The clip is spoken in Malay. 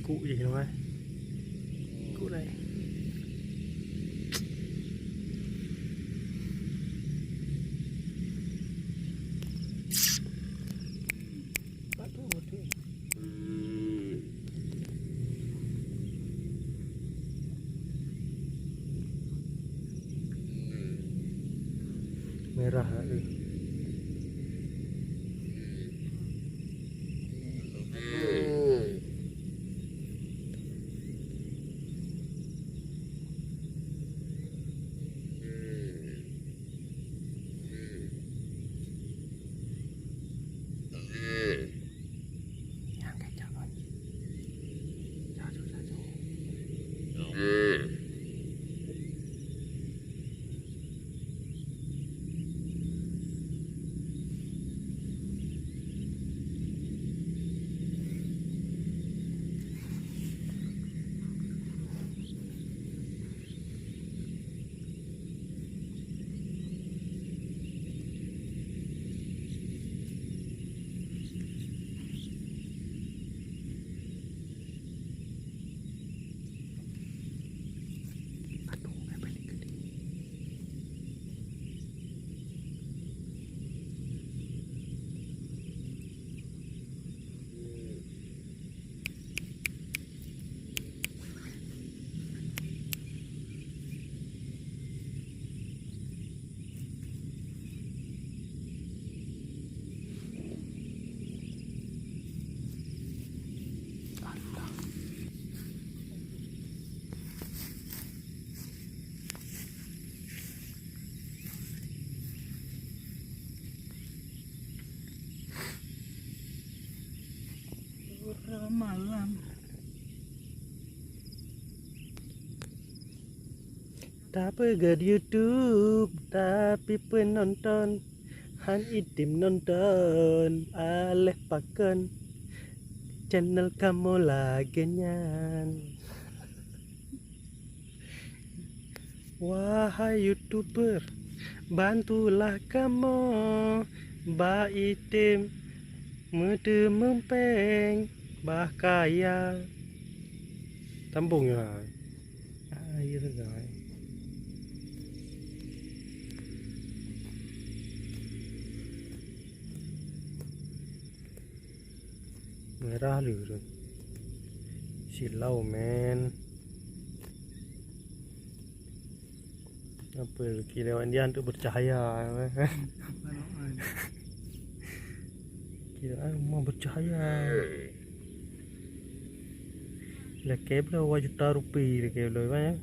cụ gì đâu ấy. Cụ đây. Merah tu. Yang kacau kan. Jatuh. Malam. Tak pegat YouTube, tapi penonton Han Itim nonton Aleh pakan channel kamu lagi nyan. Wahai YouTuber, bantulah kamu Mbak Itim Mede mempeng Bah kaya Tambung ya. Air guys. Merah lu. Silau men. Apa kilauan dia untuk bercahaya. Kiraan mau bercahaya. Lah kabel 2 juta rupiah kabel banyak.